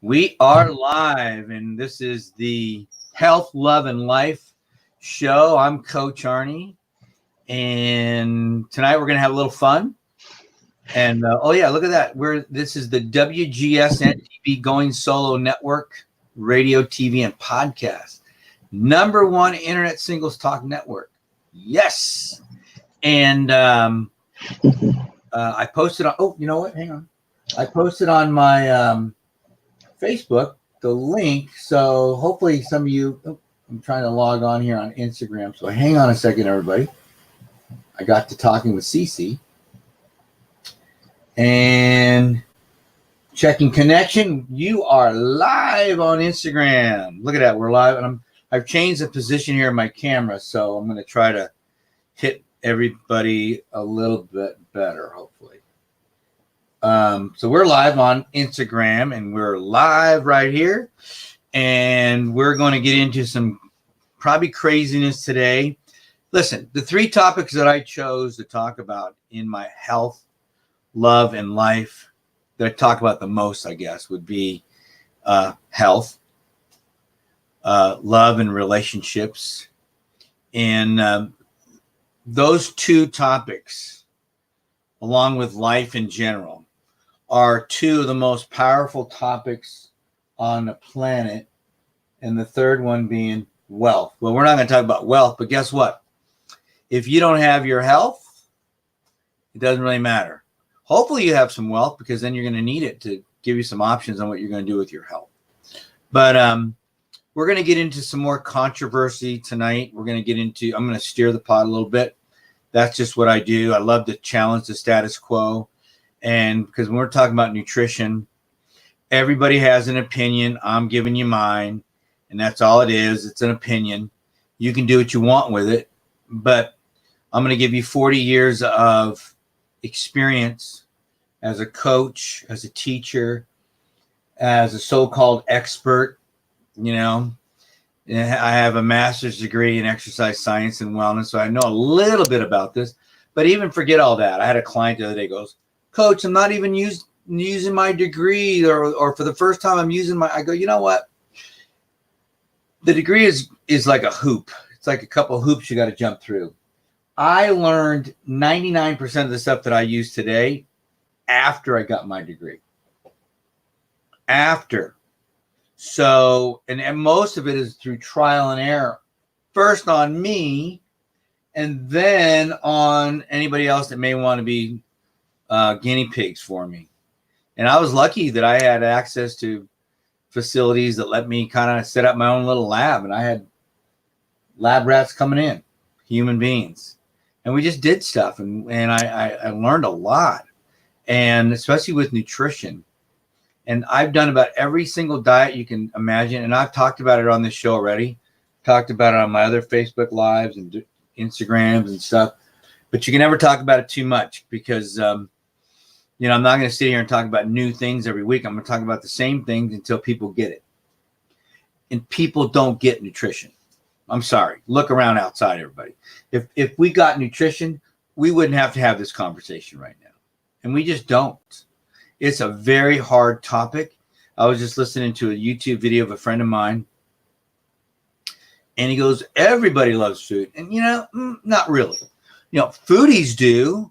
We are live, and this is the Health, Love, and Life show. I'm Coach Arnie, and tonight we're going to have a little fun. And oh yeah, look at that! This is the WGSN-DB Going Solo Network, radio, TV, and podcast, #1 internet singles talk network. Yes, and I posted on. Oh, you know what? Hang on. I posted on my Facebook the link, so hopefully some of you. Oh, I'm trying to log on here on Instagram, so hang on a second, everybody. I got to talking with Cece and checking connection. You are live on Instagram. Look at that, we're live, and I've changed the position here of my camera, so I'm going to try to hit everybody a little bit better, hopefully. So we're live on Instagram, and we're live right here, and we're going to get into some probably craziness today. Listen, the 3 topics that I chose to talk about in my health, love, and life that I talk about the most, I guess, would be health, love, and relationships. And those 2 topics, along with life in general, are 2 of the most powerful topics on the planet, and the third one being wealth. Well, we're not going to talk about wealth, but guess what? If you don't have your health, it doesn't really matter. Hopefully you have some wealth, because then you're going to need it to give you some options on what you're going to do with your health. But we're going to get into some more controversy tonight. I'm going to steer the pot a little bit. That's just what I do. I love to challenge the status quo. And because when we're talking about nutrition, everybody has an opinion. I'm giving you mine, and that's all it is. It's an opinion. You can do what you want with it, but I'm going to give you 40 years of experience as a coach, as a teacher, as a so-called expert. You know, I have a master's degree in exercise science and wellness, so I know a little bit about this. But even forget all that. I had a client the other day goes, "Coach, I'm not even using my degree, or for the first time I'm using I go, you know what? The degree is like a hoop. It's like a couple of hoops you got to jump through. I learned 99% of the stuff that I use today after I got my degree. After. So, and most of it is through trial and error. First on me, and then on anybody else that may want to be guinea pigs for me. And I was lucky that I had access to facilities that let me kind of set up my own little lab, and I had lab rats coming in, human beings, and we just did stuff, and I learned a lot, and especially with nutrition. And I've done about every single diet you can imagine, and I've talked about it on this show already, talked about it on my other Facebook lives and Instagrams and stuff, but you can never talk about it too much, because you know, I'm not going to sit here and talk about new things every week. I'm going to talk about the same things until people get it. And people don't get nutrition. I'm sorry. Look around outside, everybody. If we got nutrition, we wouldn't have to have this conversation right now. And we just don't. It's a very hard topic. I was just listening to a YouTube video of a friend of mine, and he goes, everybody loves food. And, you know, not really. You know, foodies do.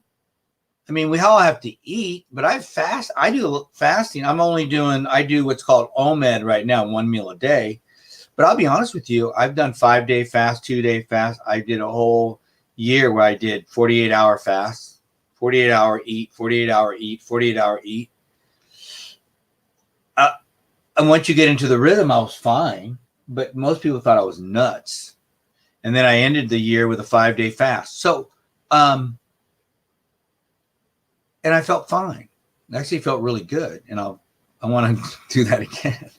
I mean, we all have to eat, but I do fasting. I do what's called OMED right now, 1 meal a day. But I'll be honest with you, I've done 5-day fast, 2-day fast. I did a whole year where I did 48-hour fast, 48-hour eat, 48-hour eat, 48-hour eat. And once you get into the rhythm, I was fine, but most people thought I was nuts. And then I ended the year with a 5-day fast. So, and I felt fine. I actually felt really good. And I want to do that again.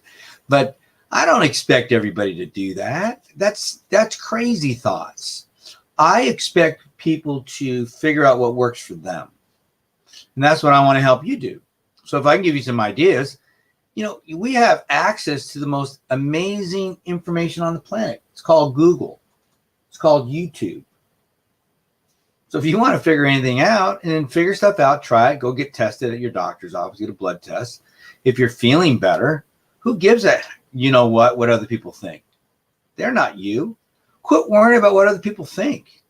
But I don't expect everybody to do that. That's crazy thoughts. I expect people to figure out what works for them. And that's what I want to help you do. So if I can give you some ideas, you know, we have access to the most amazing information on the planet. It's called Google. It's called YouTube. So if you want to figure anything out and then figure stuff out, try it, go get tested at your doctor's office, get a blood test. If you're feeling better, Who gives a what other people think? They're not you. Quit worrying about what other people think.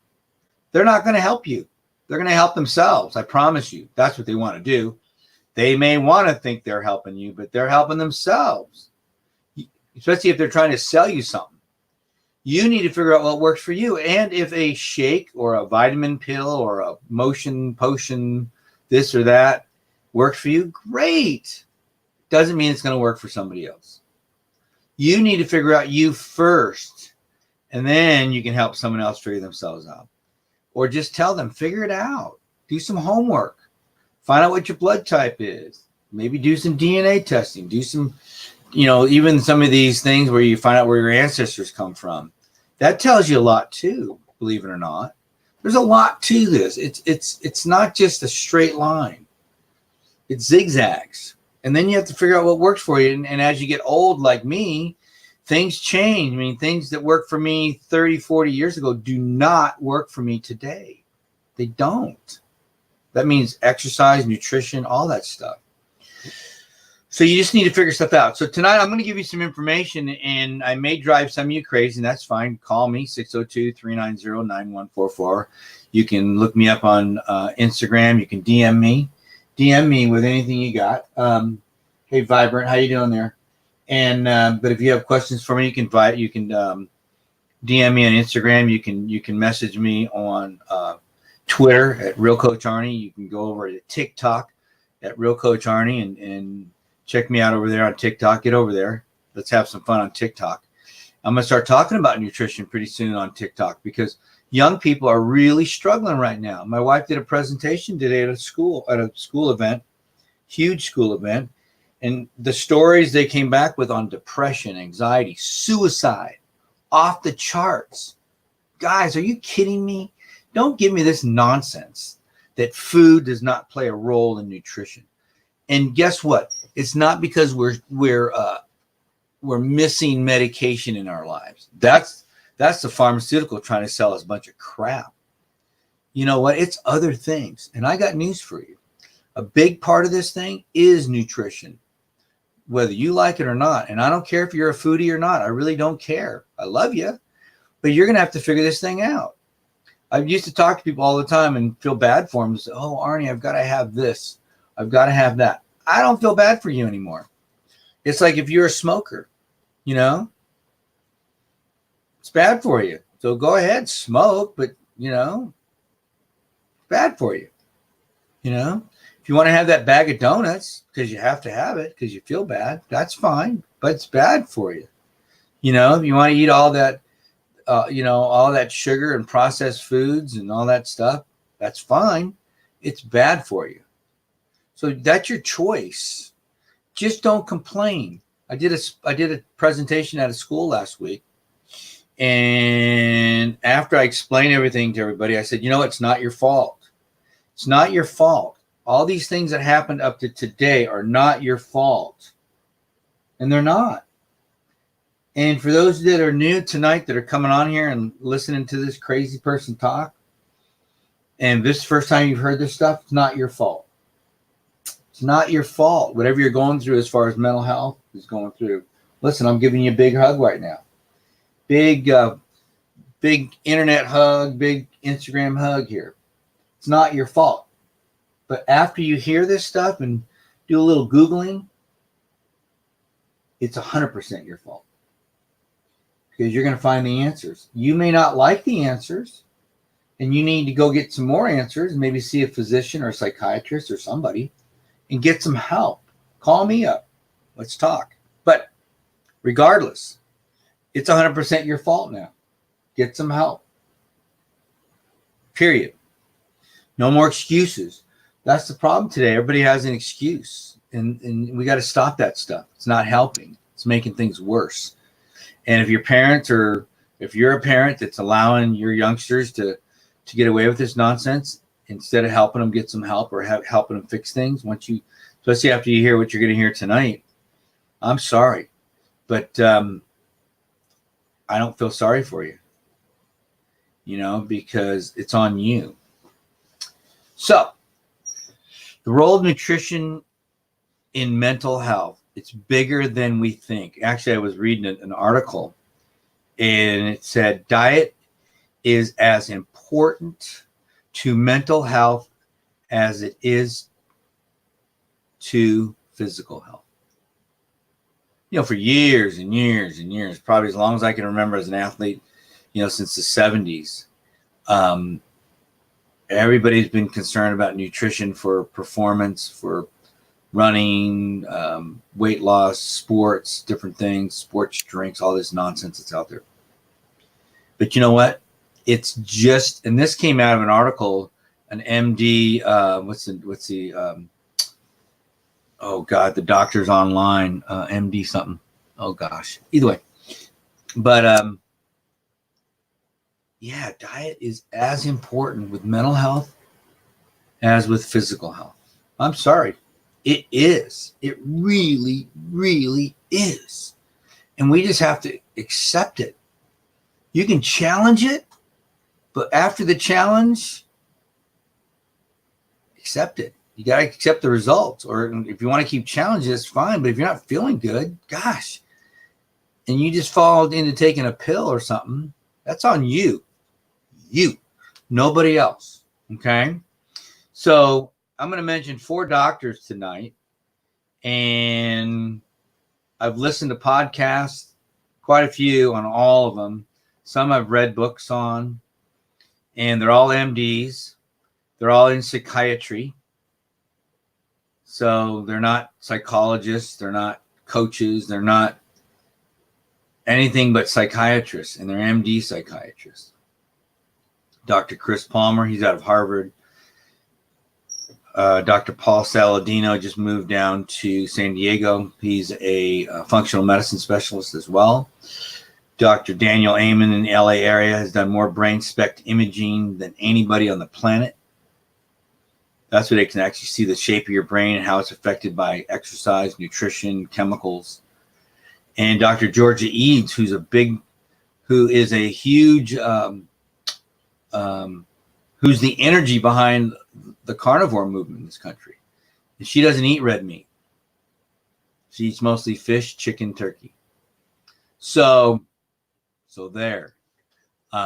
They're not going to help you. They're going to help themselves. I promise you. That's what they want to do. They may want to think they're helping you, but they're helping themselves. Especially if they're trying to sell you something. You need to figure out what works for you. And if a shake or a vitamin pill or a motion potion, this or that, works for you, great. Doesn't mean it's going to work for somebody else. You need to figure out you first, and then you can help someone else figure themselves out. Or just tell them, figure it out. Do some homework. Find out what your blood type is. Maybe do some DNA testing. Do some, even some of these things where you find out where your ancestors come from. That tells you a lot too, believe it or not. There's a lot to this. It's not just a straight line. It zigzags. And then you have to figure out what works for you. And as you get old like me, things change. I mean, things that worked for me 30, 40 years ago do not work for me today. They don't. That means exercise, nutrition, all that stuff. So you just need to figure stuff out. So tonight I'm going to give you some information, and I may drive some of you crazy, and that's fine. Call me, 602-390-9144. You can look me up on Instagram. You can DM me. DM me with anything you got. Hey, Vibrant, how you doing there? And but if you have questions for me, you can DM me on Instagram. You can message me on Twitter at Real Coach Arnie. You can go over to TikTok at Real Coach Arnie and check me out over there on TikTok. Get over there. Let's have some fun on TikTok. I'm going to start talking about nutrition pretty soon on TikTok because young people are really struggling right now. My wife did a presentation today at a school event, huge school event, and the stories they came back with on depression, anxiety, suicide, off the charts. Guys, are you kidding me? Don't give me this nonsense that food does not play a role in nutrition. And guess what? It's not because we're missing medication in our lives. That's the pharmaceutical trying to sell us a bunch of crap. You know what? It's other things. And I got news for you. A big part of this thing is nutrition, whether you like it or not. And I don't care if you're a foodie or not. I really don't care. I love you, but you're going to have to figure this thing out. I used to talk to people all the time and feel bad for them. Say, oh, Arnie, I've got to have this. I've got to have that. I don't feel bad for you anymore. It's like if you're a smoker, it's bad for you. So go ahead, smoke, but, bad for you. If you want to have that bag of donuts because you have to have it because you feel bad, that's fine, but it's bad for you. If you want to eat all that, all that sugar and processed foods and all that stuff, that's fine. It's bad for you. So that's your choice. Just don't complain. I did a presentation at a school last week. And after I explained everything to everybody, I said, it's not your fault. It's not your fault. All these things that happened up to today are not your fault. And they're not. And for those that are new tonight that are coming on here and listening to this crazy person talk, and this is the first time you've heard this stuff, it's not your fault. It's not your fault. Whatever you're going through as far as mental health is going through. Listen, I'm giving you a big hug right now. Big internet hug, big Instagram hug here. It's not your fault. But after you hear this stuff and do a little Googling, it's 100% your fault. Because you're going to find the answers. You may not like the answers, and you need to go get some more answers, maybe see a physician or a psychiatrist or somebody, and get some help. Call me up. Let's talk. But regardless, it's 100% your fault now. Get some help. Period. No more excuses. That's the problem today. Everybody has an excuse. And we got to stop that stuff. It's not helping. It's making things worse. And if you're a parent that's allowing your youngsters to get away with this nonsense, instead of helping them get some help or helping them fix things, especially after you hear what you're going to hear tonight, I'm sorry, but I don't feel sorry for you, because it's on you. So the role of nutrition in mental health. It's bigger than we think. Actually, I was reading an article, and it said diet is as important to mental health as it is to physical health. You know, for years and years and years, probably as long as I can remember as an athlete, you know, since the 70s, everybody's been concerned about nutrition for performance, for running, weight loss, sports, different things, sports drinks, all this nonsense that's out there. But you know what? It's just, and this came out of an article, an MD, oh God, the doctors online, MD something. Oh gosh. Either way. But yeah, diet is as important with mental health as with physical health. I'm sorry. It is. It really, really is. And we just have to accept it. You can challenge it, but after the challenge, accept it. You got to accept the results. Or if you want to keep challenging, it's fine. But if you're not feeling good, gosh, and you just fall into taking a pill or something, that's on you. You, nobody else. Okay? So I'm going to mention 4 doctors tonight. And I've listened to podcasts, quite a few on all of them. Some I've read books on. And they're all MDs. They're all in psychiatry. So they're not psychologists. They're not coaches. They're not anything but psychiatrists. And they're MD psychiatrists. Dr. Chris Palmer, he's out of Harvard. Dr. Paul Saladino just moved down to San Diego. He's a functional medicine specialist as well. Dr. Daniel Amen in the LA area has done more brain SPECT imaging than anybody on the planet. That's where they can actually see the shape of your brain and how it's affected by exercise, nutrition, chemicals. And Dr. Georgia Eads, who is a huge, who's the energy behind the carnivore movement in this country. And she doesn't eat red meat. She eats mostly fish, chicken, turkey. So there,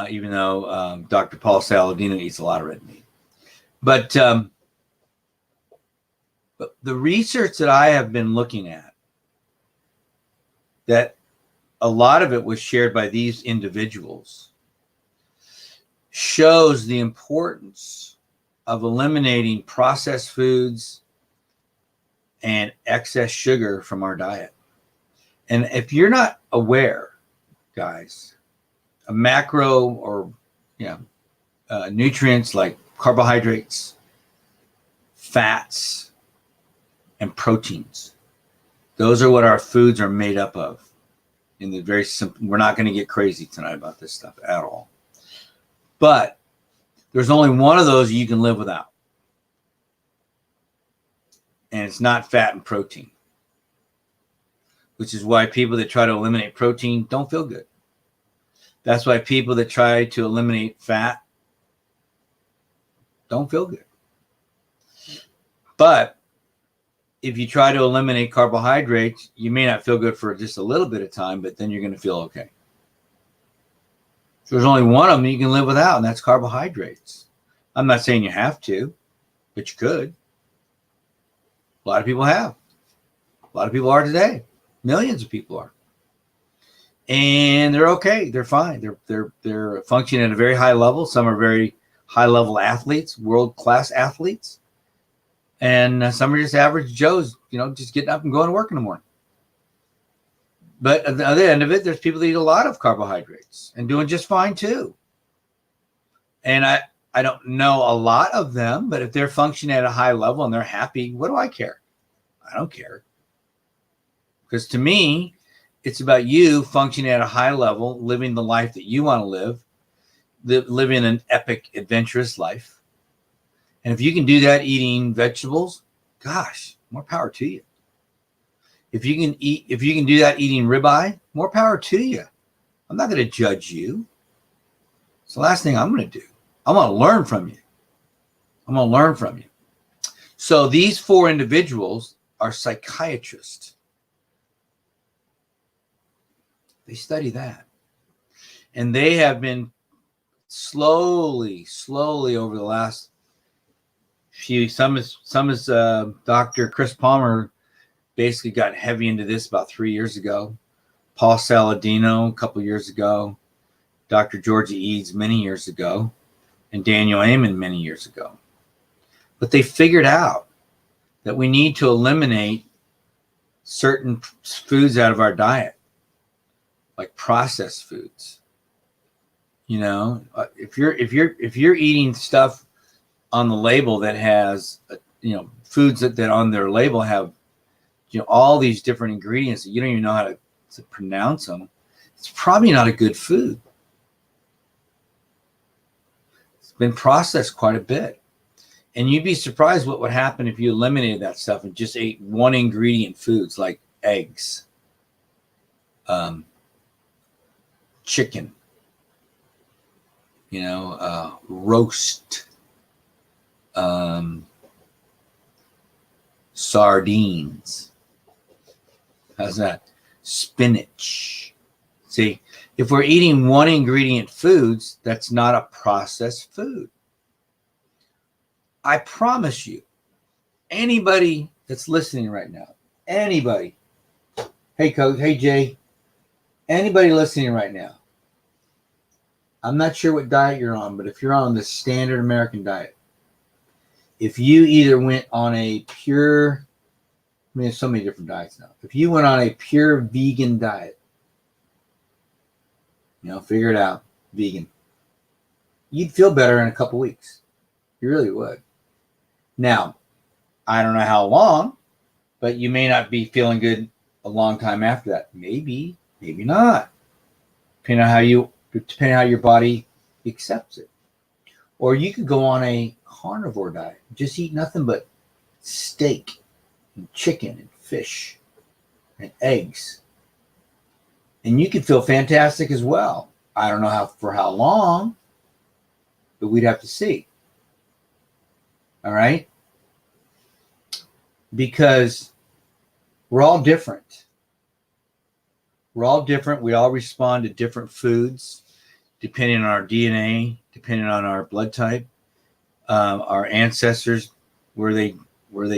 even though Dr. Paul Saladino eats a lot of red meat. But the research that I have been looking at, that a lot of it was shared by these individuals, shows the importance of eliminating processed foods and excess sugar from our diet. And if you're not aware, guys, a macro or nutrients like carbohydrates, fats, and proteins, those are what our foods are made up of. In the very simple, we're not going to get crazy tonight about this stuff at all. But there's only one of those you can live without. And it's not fat and protein. Which is why people that try to eliminate protein don't feel good. That's why people that try to eliminate fat don't feel good. But if you try to eliminate carbohydrates, you may not feel good for just a little bit of time, but then you're going to feel okay. So there's only one of them you can live without, and that's carbohydrates. I'm not saying you have to, but you could. A lot of people have. A lot of people are today. Millions of people are. And they're okay. They're fine. They're functioning at a very high level. Some are very high-level athletes, world-class athletes. And some are just average Joes, just getting up and going to work in the morning. But at the other end of it, there's people that eat a lot of carbohydrates and doing just fine too. And I don't know a lot of them, but if they're functioning at a high level and they're happy, what do I care? I don't care. Because to me, it's about you functioning at a high level, living the life that you want to live, living an epic, adventurous life. And if you can do that eating vegetables, gosh, more power to you. If you can do that eating ribeye, more power to you. I'm not going to judge you. It's the last thing I'm going to do. I'm going to learn from you. So these 4 individuals are psychiatrists. They study that. And they have been slowly over the last few, some is Dr. Chris Palmer basically got heavy into this about 3 years ago. Paul Saladino a couple years ago. Dr. Georgia Eads many years ago. And Daniel Amen many years ago. But they figured out that we need to eliminate certain foods out of our diet, like processed foods. You know, if you're eating stuff on the label that has, you know, foods that on their label have, you know, all these different ingredients that you don't even know how to pronounce them, it's probably not a good food. It's been processed quite a bit. And you'd be surprised what would happen if you eliminated that stuff and just ate one ingredient foods like eggs, chicken, you know, roast, sardines. How's that? Spinach. See, if we're eating one ingredient foods, that's not a processed food. I promise you, anybody that's listening right now, anybody, hey Coach, hey Jay, anybody listening right now, I'm not sure what diet you're on, but if you're on the standard American diet, if you either went on a pure, I mean, there's so many different diets now. If you went on a pure vegan diet, you know, figure it out, vegan, you'd feel better in a couple weeks. You really would. Now, I don't know how long, but you may not be feeling good a long time after that. Maybe, maybe not. Depending on how your body accepts it. Or you could go on a carnivore diet. Just eat nothing but steak and chicken and fish and eggs. And you could feel fantastic as well. I don't know for how long, but we'd have to see. All right? Because we're all different. We're all different. We all respond to different foods, depending on our DNA, depending on our blood type, our ancestors, where they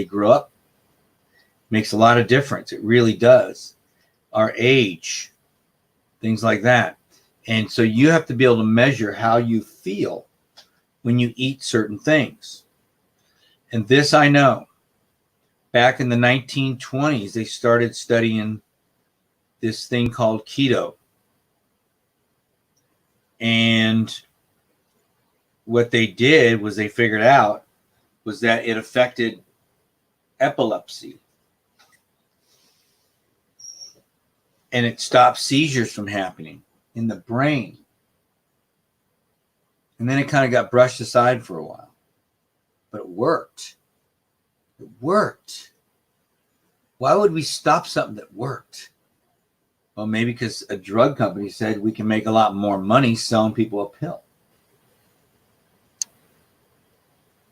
grew up. Makes a lot of difference. It really does. Our age, things like that. And so you have to be able to measure how you feel when you eat certain things. And this I know. Back in the 1920s, they started studying this thing called keto. And what they did was they figured out was that it affected epilepsy. And it stopped seizures from happening in the brain. And then it kind of got brushed aside for a while. But it worked. It worked. Why would we stop something that worked? Well, maybe because a drug company said we can make a lot more money selling people a pill.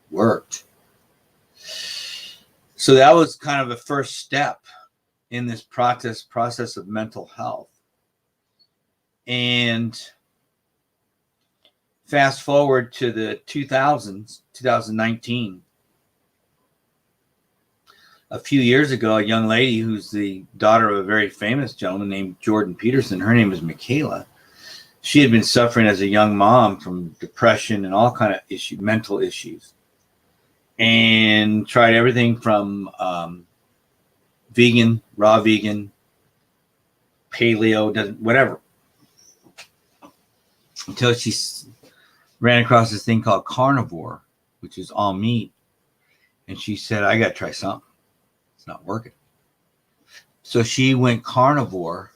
Worked. So that was kind of the first step in this process of mental health. And fast forward to the 2000s, 2019. A few years ago, a young lady who's the daughter of a very famous gentleman named Jordan Peterson, her name is Michaela. She had been suffering as a young mom from depression and all kind of mental issues, and tried everything from vegan, raw vegan, paleo, whatever, until she ran across this thing called carnivore, which is all meat. And she said, I got to try something. It's not working. So she went carnivore.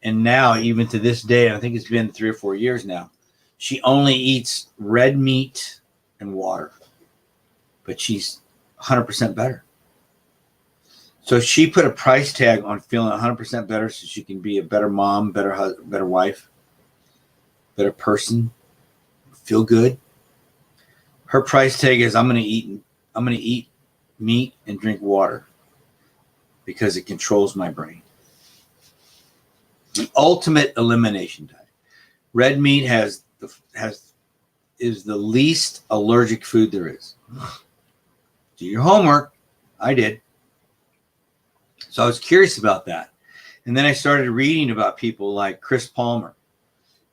And now, even to this day, I think it's been 3 or 4 years now, she only eats red meat and water. But she's 100% better. So she put a price tag on feeling 100% better so she can be a better mom, better husband, better wife, better person, feel good. Her price tag is I'm going to eat meat and drink water because it controls my brain. the ultimate elimination diet. Red meat is the least allergic food there is. Do your homework. I did. So I was curious about that. And then I started reading about people like Chris Palmer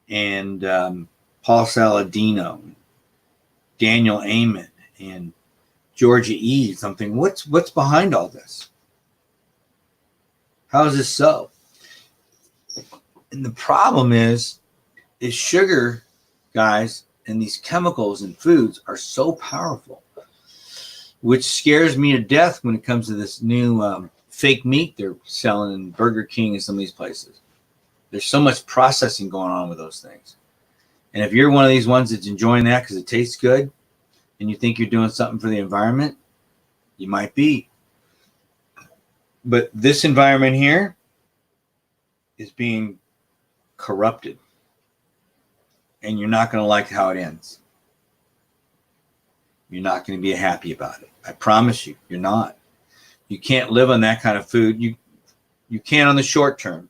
and Paul Saladino, Daniel Amen, and Georgia E. Something. What's behind all this? How is this so? And the problem is sugar, guys, and these chemicals in foods are so powerful, which scares me to death when it comes to this new fake meat they're selling in Burger King and some of these places. There's so much processing going on with those things. And if you're one of these ones that's enjoying that because it tastes good and you think you're doing something for the environment, you might be. But this environment here is being corrupted. And you're not going to like how it ends. You're not going to be happy about it. I promise you, you're not. You can't live on that kind of food. You can on the short term.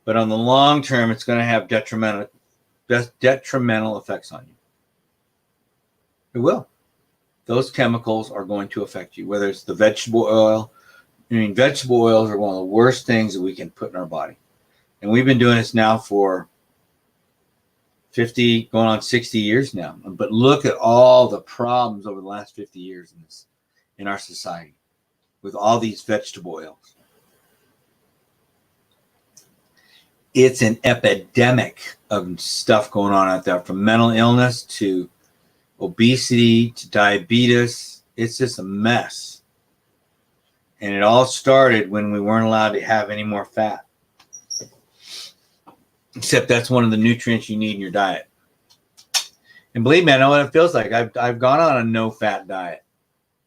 But on the long term, it's going to have detrimental effects on you. It will. Those chemicals are going to affect you, whether it's the vegetable oil. I mean, vegetable oils are one of the worst things that we can put in our body. And we've been doing this now for 50, going on 60 years now. But look at all the problems over the last 50 years in our society with all these vegetable oils. It's an epidemic of stuff going on out there, from mental illness to obesity to diabetes. It's just a mess. And it all started when we weren't allowed to have any more fat. Except that's one of the nutrients you need in your diet. And believe me, I know what it feels like. I've gone on a no-fat diet.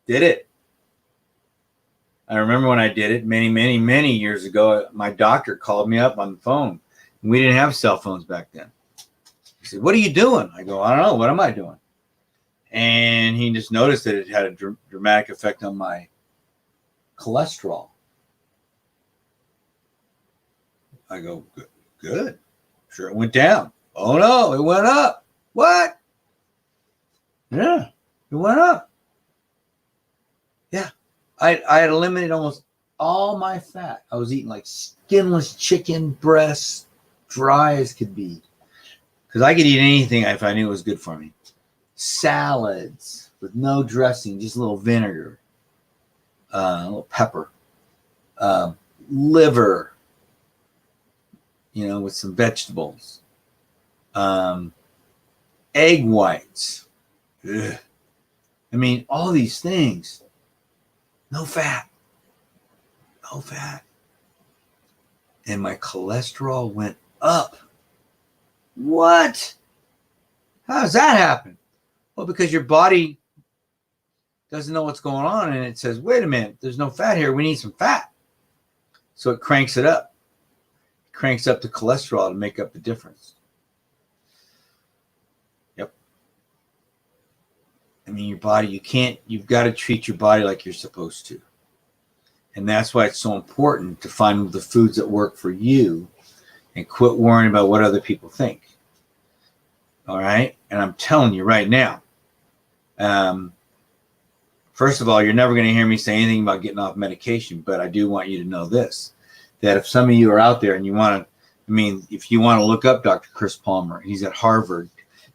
Did it. I remember when I did it many years ago. My doctor called me up on the phone. We didn't have cell phones back then. He said, "What are you doing?" I go, "I don't know. What am I doing?" And he just noticed that it had a dramatic effect on my cholesterol. I go, good. Sure, it went down. Oh no, it went up. What? Yeah, it went up. Yeah, I had eliminated almost all my fat. I was eating like skinless chicken breasts, dry as could be, because I could eat anything if I knew it was good for me. Salads with no dressing, just a little vinegar, a little pepper, liver, with some vegetables, egg whites. Ugh. I mean, all these things. No fat. No fat. And my cholesterol went up. What? How does that happen? Well, because your body doesn't know what's going on, and it says, wait a minute, there's no fat here. We need some fat. So it cranks it up. It cranks up the cholesterol to make up the difference. Yep. I mean, your body, you've got to treat your body like you're supposed to. And that's why it's so important to find the foods that work for you and quit worrying about what other people think. All right? And I'm telling you right now, first of all, you're never going to hear me say anything about getting off medication, but I do want you to know this, that if some of you are out there and you want to, if you want to look up Dr. Chris Palmer, he's at Harvard,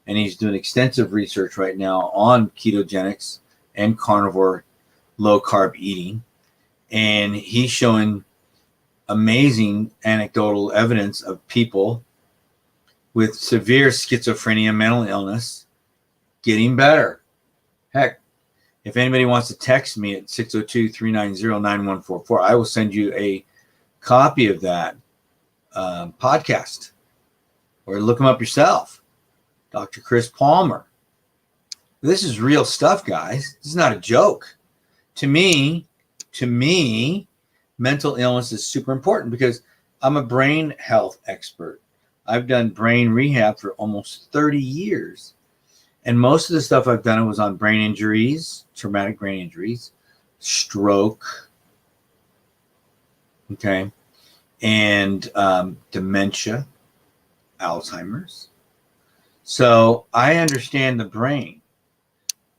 and he's doing extensive research right now on ketogenics and carnivore low-carb eating, and he's showing amazing anecdotal evidence of people with severe schizophrenia, mental illness, getting better. Heck, if anybody wants to text me at 602-390-9144, I will send you a copy of that podcast, or look him up yourself. Dr. Chris Palmer. This is real stuff, guys. This is not a joke. To me, mental illness is super important because I'm a brain health expert. I've done brain rehab for almost 30 years. And most of the stuff I've done was on brain injuries, traumatic brain injuries, stroke, okay, and dementia, Alzheimer's. So I understand the brain,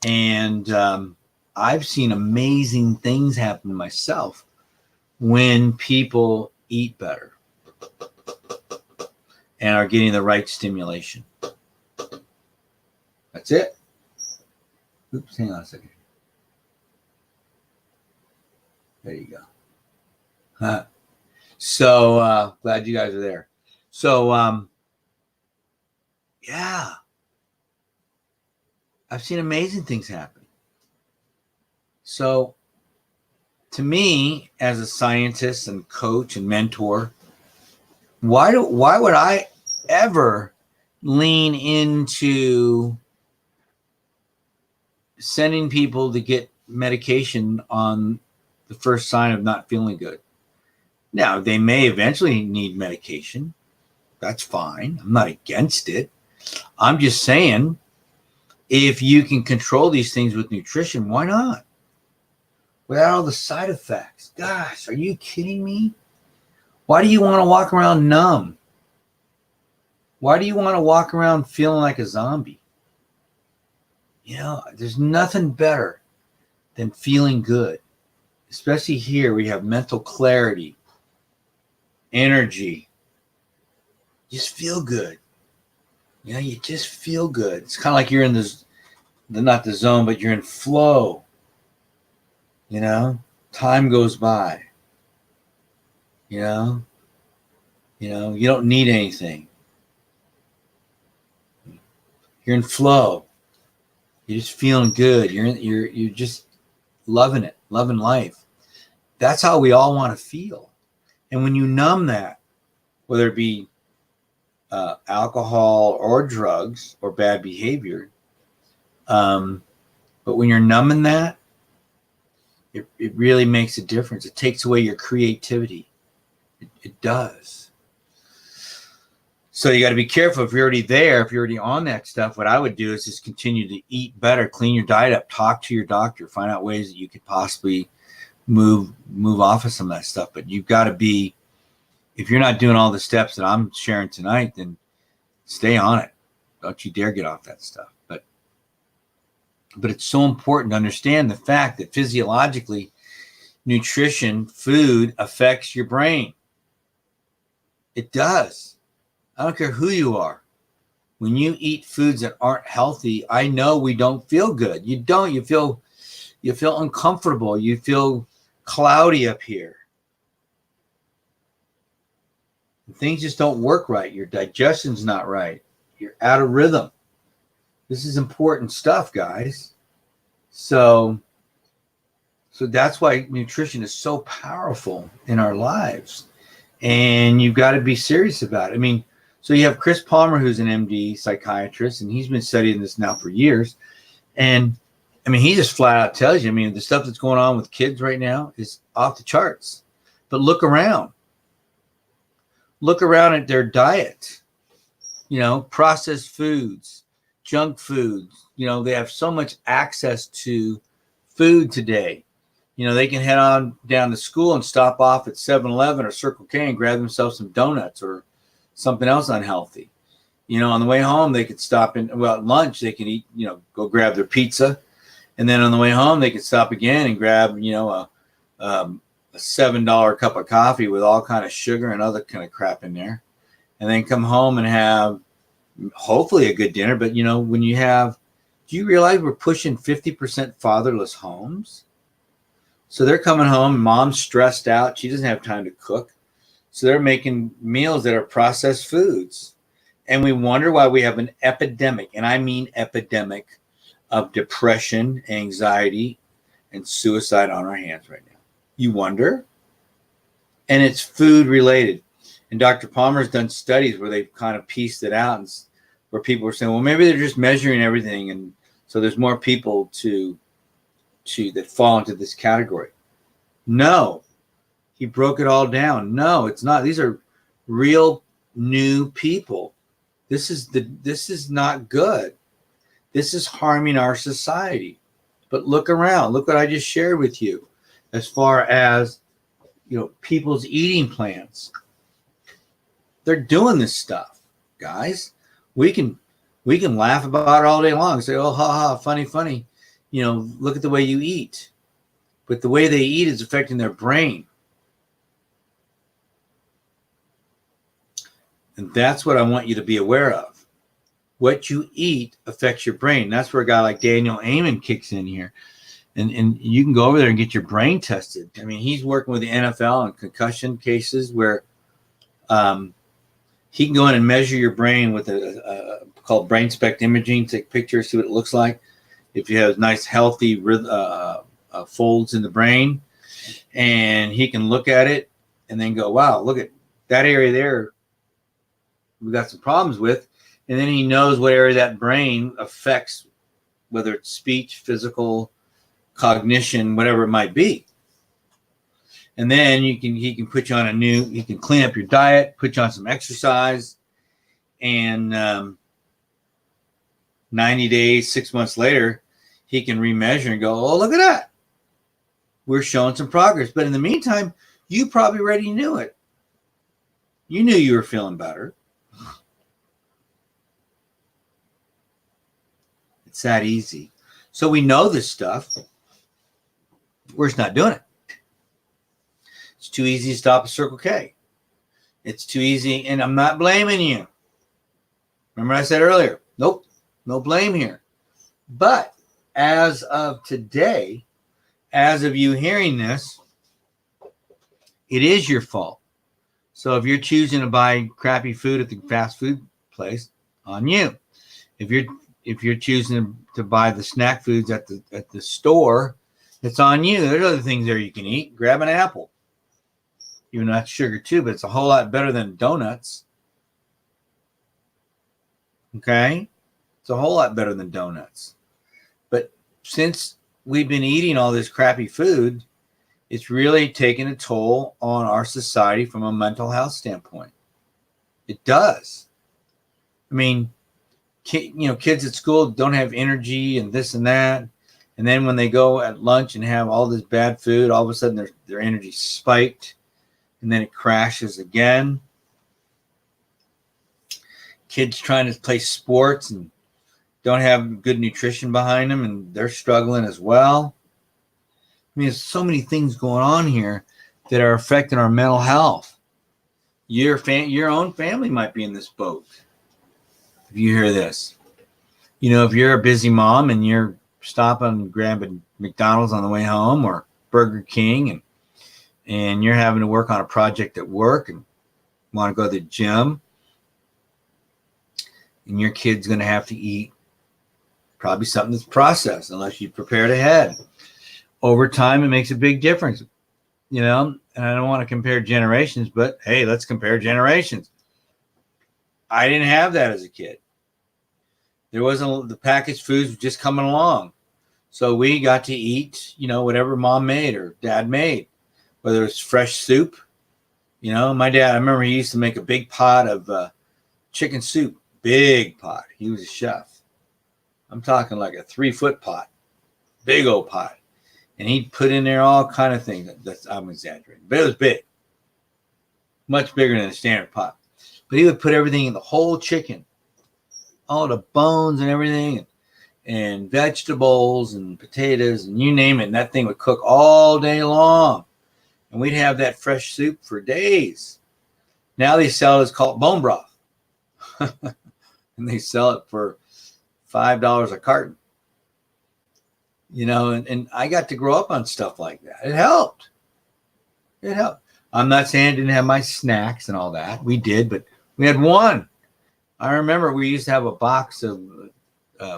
and I've seen amazing things happen to myself when people eat better and are getting the right stimulation. That's it. Oops, hang on a second. There you go. Huh. So glad you guys are there. So yeah, I've seen amazing things happen. So to me, as a scientist and coach and mentor, why would I ever lean into sending people to get medication on the first sign of not feeling good? Now, they may eventually need medication. That's fine. I'm not against it. I'm just saying, if you can control these things with nutrition, why not? Without all the side effects. Gosh, are you kidding me? Why do you want to walk around numb? Why do you want to walk around feeling like a zombie? You know, there's nothing better than feeling good, especially here. We have mental clarity, energy. Just feel good. You know, you just feel good. It's kind of like you're in not the zone, but you're in flow. You know, time goes by. You know, you don't need anything. You're in flow. You're just feeling good. You're just loving it, loving life. That's how we all want to feel. And when you numb that, whether it be alcohol or drugs or bad behavior, but when you're numbing that, it really makes a difference. It takes away your creativity. It does. So you got to be careful. If you're already there, if you're already on that stuff, what I would do is just continue to eat better, clean your diet up, talk to your doctor, find out ways that you could possibly move off of some of that stuff. But you've got to be, if you're not doing all the steps that I'm sharing tonight, then stay on it. Don't you dare get off that stuff. But it's so important to understand the fact that physiologically, nutrition, food affects your brain. It does. I don't care who you are. When you eat foods that aren't healthy, I know we don't feel good. You don't. You feel uncomfortable. You feel cloudy up here. Things just don't work right. Your digestion's not right. You're out of rhythm. This is important stuff, guys. So that's why nutrition is so powerful in our lives. And you've got to be serious about it. I mean, so you have Chris Palmer, who's an MD psychiatrist, and he's been studying this now for years. And I mean, he just flat out tells you, I mean, the stuff that's going on with kids right now is off the charts. But look around. Look around at their diet. You know, processed foods, junk foods. You know, they have so much access to food today. You know, they can head on down to school and stop off at 7-Eleven or Circle K and grab themselves some donuts or something else unhealthy. You know, on the way home, they could stop at lunch, they could eat, you know, go grab their pizza. And then on the way home, they could stop again and grab, you know, a $7 cup of coffee with all kind of sugar and other kind of crap in there. And then come home and have hopefully a good dinner. But, you know, when you have, do you realize we're pushing 50% fatherless homes? So they're coming home, mom's stressed out. She doesn't have time to cook. So they're making meals that are processed foods. And we wonder why we have an epidemic, and I mean epidemic, of depression, anxiety, and suicide on our hands right now. You wonder? And it's food related. And Dr. Palmer's done studies where they've kind of pieced it out, and where people are saying, well, maybe they're just measuring everything. And so there's more people that fall into this category. No, he broke it all down. No, it's not. These are real new people. This is not good. This is harming our society. But look around. Look what I just shared with you as far as, you know, people's eating plans. They're doing this stuff, guys. We can laugh about it all day long. Say, oh, ha, ha, funny, funny. Look at the way you eat. But the way they eat is affecting their brain. And that's what I want you to be aware of. What you eat affects your brain. That's where a guy like Daniel Amen kicks in here. And you can go over there and get your brain tested. I mean, he's working with the NFL on concussion cases where he can go in and measure your brain with a called brain spect imaging, take pictures, see what it looks like. If you have nice, healthy folds in the brain, and he can look at it and then go, wow, look at that area there. We got some problems with. And then he knows what area of that brain affects, whether it's speech, physical, cognition, whatever it might be. And then he can put you on he can clean up your diet, put you on some exercise, and 90 days, 6 months later, he can remeasure and go, oh, look at that. We're showing some progress. But in the meantime, you probably already knew it. You knew you were feeling better. It's that easy. So we know this stuff. We're just not doing it. It's too easy to stop at Circle K. It's too easy, and I'm not blaming you. Remember I said earlier, nope, no blame here. But as of today, as of you hearing this, it is your fault. So if you're choosing to buy crappy food at the fast food place, on you. If you're choosing to buy the snack foods at the store, it's on you. There's other things there you can eat. Grab an apple. Even though that's sugar too, but it's a whole lot better than donuts. Okay? It's a whole lot better than donuts. But since we've been eating all this crappy food, it's really taken a toll on our society from a mental health standpoint. It does. I mean, kids at school don't have energy and this and that. And then when they go at lunch and have all this bad food, all of a sudden their energy spiked. And then it crashes again. Kids trying to play sports and don't have good nutrition behind them, and they're struggling as well. I mean, there's so many things going on here that are affecting our mental health. Your own family might be in this boat. If you hear this, if you're a busy mom and you're stopping and grabbing McDonald's on the way home or Burger King, and you're having to work on a project at work and want to go to the gym, and your kid's going to have to eat probably something that's processed unless you prepared ahead. Over time, it makes a big difference, and I don't want to compare generations, but hey, let's compare generations. I didn't have that as a kid. There wasn't, the packaged foods were just coming along. So we got to eat, whatever mom made or dad made. Whether it's fresh soup, my dad, I remember he used to make a big pot of chicken soup, big pot. He was a chef. I'm talking like a 3-foot pot, big old pot. And he'd put in there all kind of things. I'm exaggerating, but it was big, much bigger than a standard pot. But he would put everything in the whole chicken, all the bones and everything, and vegetables and potatoes and you name it. And that thing would cook all day long. And we'd have that fresh soup for days. Now they sell it, it's called bone broth. And they sell it for $5 a carton. And I got to grow up on stuff like that. It helped. I'm not saying I didn't have my snacks and all that. We did, but we had one. I remember we used to have a box of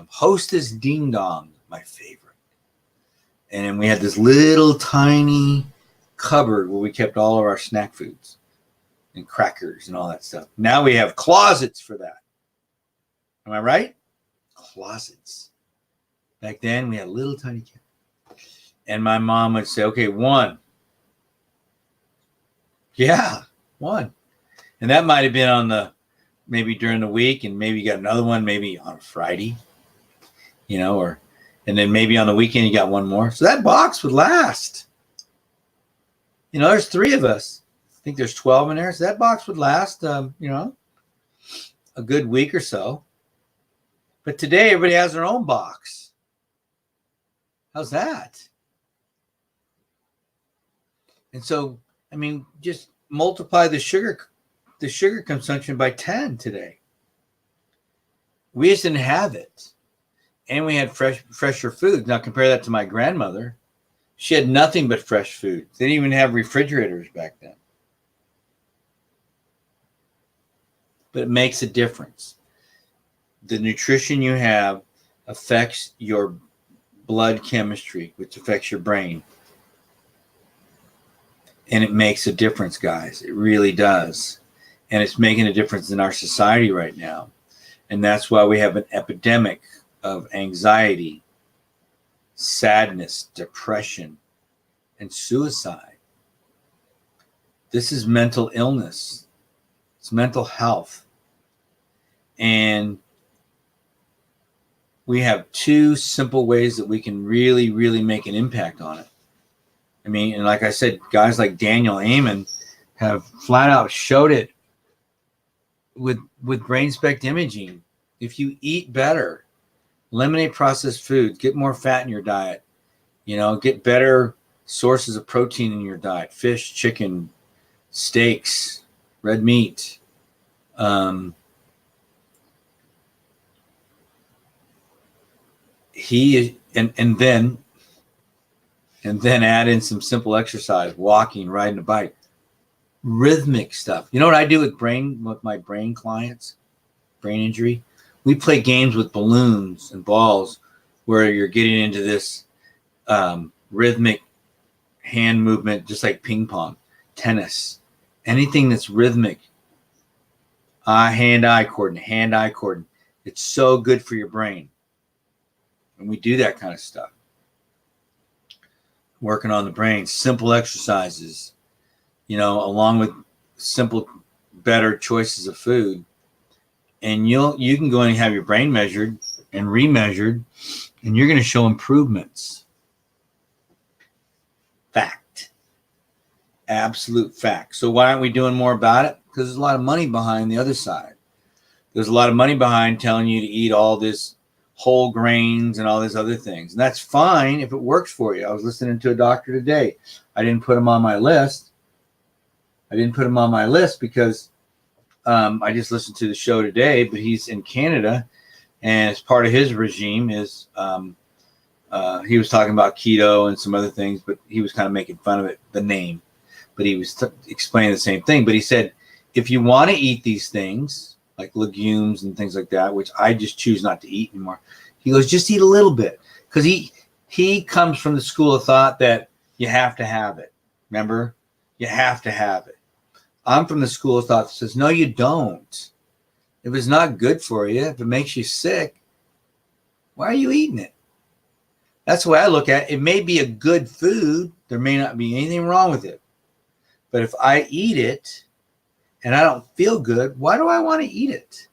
Hostess Ding Dong, my favorite. And then we had this little tiny cupboard where we kept all of our snack foods and crackers and all that stuff. Now we have closets for that. Am I right? Closets. Back then we had a little tiny kid. And my mom would say, okay, one. Yeah, one. And that might have been maybe during the week, and maybe you got another one maybe on a Friday, and then maybe on the weekend you got one more. So that box would last. There's 3 of us. think there's 12 in there. So that box would last, a good week or so. But today, everybody has their own box. How's that? And so, just multiply the sugar consumption by 10 today. We just didn't have it. And we had fresher food. Now compare that to my grandmother. She had nothing but fresh food. They didn't even have refrigerators back then. But it makes a difference. The nutrition you have affects your blood chemistry, which affects your brain. And it makes a difference, guys. It really does. And it's making a difference in our society right now. And that's why we have an epidemic of anxiety, sadness, depression, and suicide. This is mental illness. It's mental health. And we have two simple ways that we can really, really make an impact on it. And like I said, guys like Daniel Amen have flat out showed it with brain spect imaging. If you eat better, eliminate processed foods, get more fat in your diet, get better sources of protein in your diet, fish, chicken, steaks, red meat. Then add in some simple exercise, walking, riding a bike, rhythmic stuff. You know what I do with my brain clients, brain injury? We play games with balloons and balls where you're getting into this rhythmic hand movement, just like ping pong, tennis, anything that's rhythmic. Hand-eye coordinate. It's so good for your brain. And we do that kind of stuff. Working on the brain, simple exercises, along with simple, better choices of food. And you can go in and have your brain measured and remeasured, and you're going to show improvements. Fact. Absolute fact. So why aren't we doing more about it? Because there's a lot of money behind the other side. There's a lot of money behind telling you to eat all this whole grains and all these other things. And that's fine if it works for you. I was listening to a doctor today. I didn't put him on my list. Because I just listened to the show today, but he's in Canada, and as part of his regime is he was talking about keto and some other things, but he was kind of making fun of it, the name. But he was explaining the same thing. But he said, if you want to eat these things, like legumes and things like that, which I just choose not to eat anymore, he goes, just eat a little bit. Because he comes from the school of thought that you have to have it. Remember? You have to have it. I'm from the school of thought that says, no, you don't. If it's not good for you, if it makes you sick, why are you eating it? That's the way I look at it. It may be a good food. There may not be anything wrong with it. But if I eat it and I don't feel good, why do I want to eat it?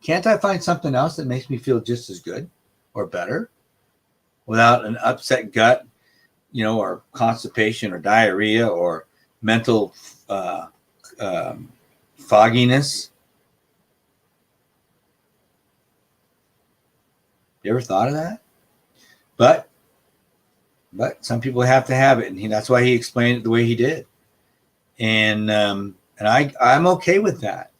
Can't I find something else that makes me feel just as good or better without an upset gut, or constipation or diarrhea or mental fogginess? You ever thought of that? But some people have to have it, and that's why he explained it the way he did. And I'm okay with that.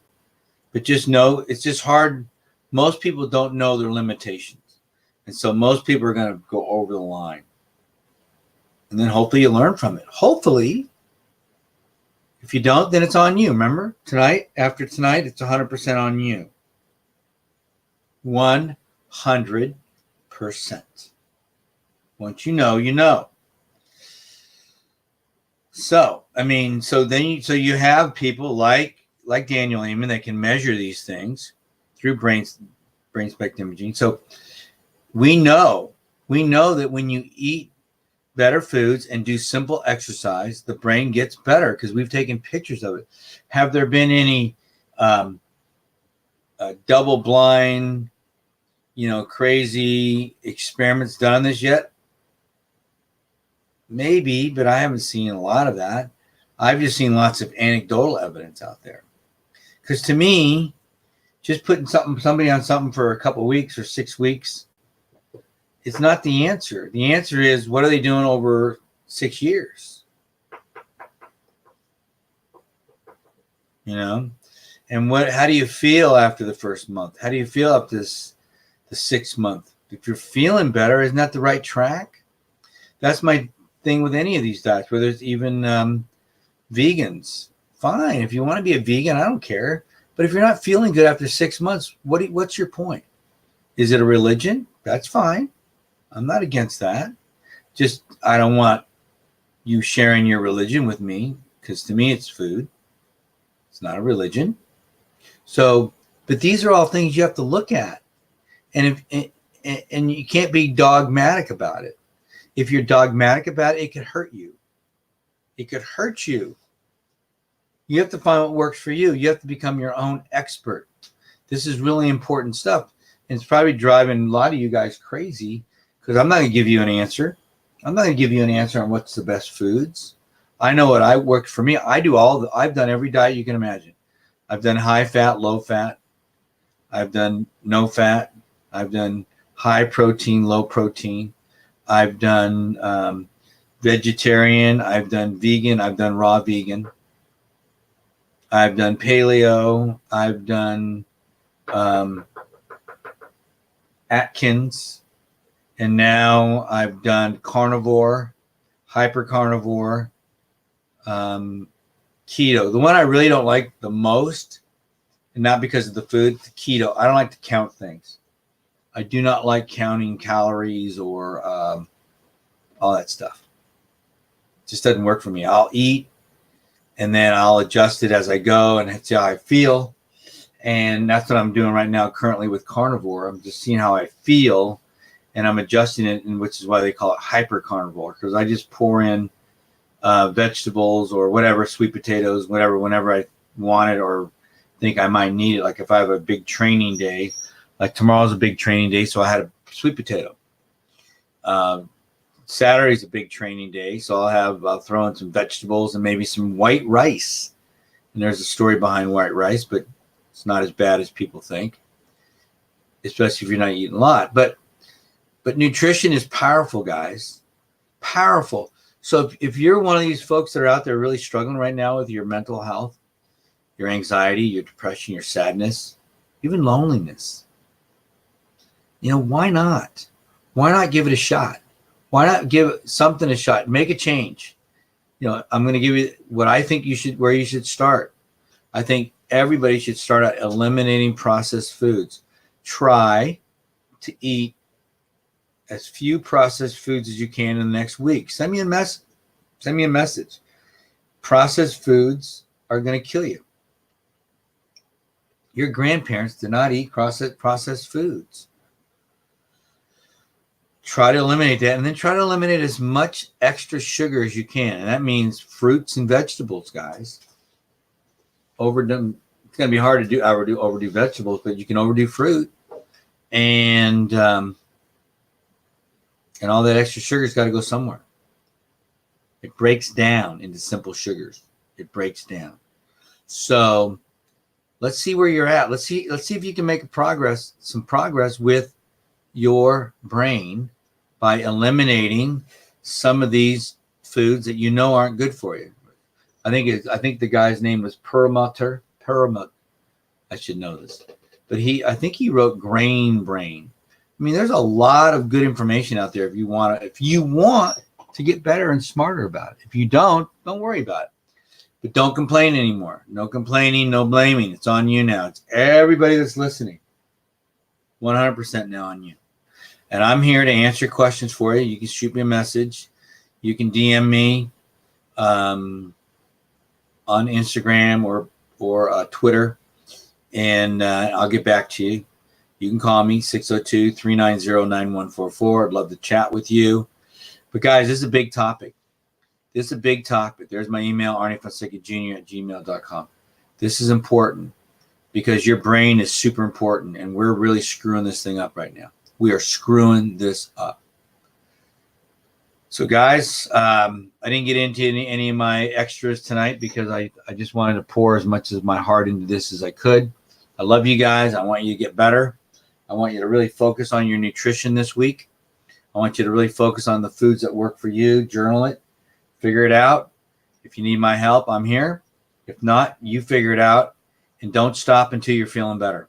But just know it's just hard. Most people don't know their limitations, and so most people are going to go over the line. And then hopefully you learn from it. Hopefully. If you don't, then it's on you. Remember, after tonight, it's 100% on you. 100%. Once you know, you know. So you have people like Daniel Amen that can measure these things through brain spectrum imaging. So we know that when you eat better foods and do simple exercise, the brain gets better because we've taken pictures of it. Have there been any double blind, crazy experiments done on this yet? Maybe, but I haven't seen a lot of that. I've just seen lots of anecdotal evidence out there. Because to me, just putting somebody on something for a couple of weeks or 6 weeks, it's not the answer. The answer is, what are they doing over 6 years? You know, and how do you feel after the first month? How do you feel up the 6th month? If you're feeling better, isn't that the right track? That's my thing with any of these diets, whether it's even vegans. Fine, if you want to be a vegan, I don't care. But if you're not feeling good after 6 months, what's your point? Is it a religion? That's fine. I'm not against that. Just I don't want you sharing your religion with me, because to me it's food. It's not a religion. So, but these are all things you have to look at, and you can't be dogmatic about it. If you're dogmatic about it, it could hurt you. It could hurt you. You have to find what works for you. You have to become your own expert. This is really important stuff. And it's probably driving a lot of you guys crazy, because I'm not going to give you an answer. I'm not going to give you an answer on what's the best foods. I know what worked for me. I've done every diet you can imagine. I've done high fat, low fat. I've done no fat. I've done high protein, low protein. I've done vegetarian. I've done vegan. I've done raw vegan. I've done paleo. I've done Atkins. And now I've done carnivore, hyper carnivore, keto. The one I really don't like the most, and not because of the food, the keto. I don't like to count things. I do not like counting calories or all that stuff. It just doesn't work for me. I'll eat, and then I'll adjust it as I go and see how I feel. And that's what I'm doing right now currently with carnivore. I'm just seeing how I feel, and I'm adjusting it, which is why they call it hyper carnivore, because I just pour in vegetables or whatever, sweet potatoes, whatever, whenever I want it or think I might need it. Like if I have a big training day, like tomorrow's a big training day, so I had a sweet potato. Saturday's a big training day, so I'll throw in some vegetables and maybe some white rice. And there's a story behind white rice, but it's not as bad as people think, especially if you're not eating a lot. But nutrition is powerful, guys. Powerful. So if you're one of these folks that are out there really struggling right now with your mental health, your anxiety, your depression, your sadness, even loneliness, why not? Why not give it a shot? Why not give something a shot? Make a change. I'm going to give you what I think where you should start. I think everybody should start out eliminating processed foods. Try to eat as few processed foods as you can in the next week. Send me a message. Processed foods are going to kill you. Your grandparents did not eat processed foods. Try to eliminate that, and then try to eliminate as much extra sugar as you can. And that means fruits and vegetables, guys. Overdone. It's going to be hard to overdo vegetables, but you can overdo fruit. And all that extra sugar's got to go somewhere. It breaks down into simple sugars. It breaks down. So let's see where you're at. Let's see if you can make some progress with your brain by eliminating some of these foods that aren't good for you. I think the guy's name was Perlmutter. I should know this, but I think he wrote Grain Brain. I mean, there's a lot of good information out there if you want to get better and smarter about it. If you don't worry about it. But don't complain anymore. No complaining, no blaming. It's on you now. It's everybody that's listening. 100% now on you. And I'm here to answer questions for you. You can shoot me a message. You can DM me on Instagram or Twitter, and I'll get back to you. You can call me, 602-390-9144. I'd love to chat with you. But guys, this is a big topic. There's my email, arniefonseca@gmail.com. This is important because your brain is super important, and we're really screwing this thing up right now. We are screwing this up. So, guys, I didn't get into any of my extras tonight because I just wanted to pour as much of my heart into this as I could. I love you guys. I want you to get better. I want you to really focus on your nutrition this week. I want you to really focus on the foods that work for you. Journal it. Figure it out. If you need my help, I'm here. If not, you figure it out. And don't stop until you're feeling better.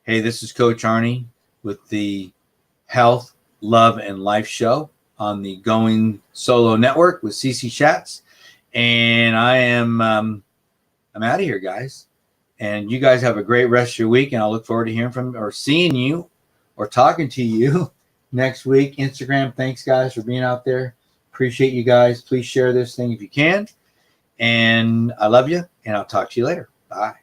Hey, this is Coach Arnie with the Health, Love, and Life Show on the Going Solo Network with CC Schatz. And I'm out of here, guys. And you guys have a great rest of your week. And I'll look forward to hearing from or seeing you or talking to you next week. Instagram, thanks, guys, for being out there. Appreciate you guys. Please share this thing if you can. And I love you. And I'll talk to you later. Bye.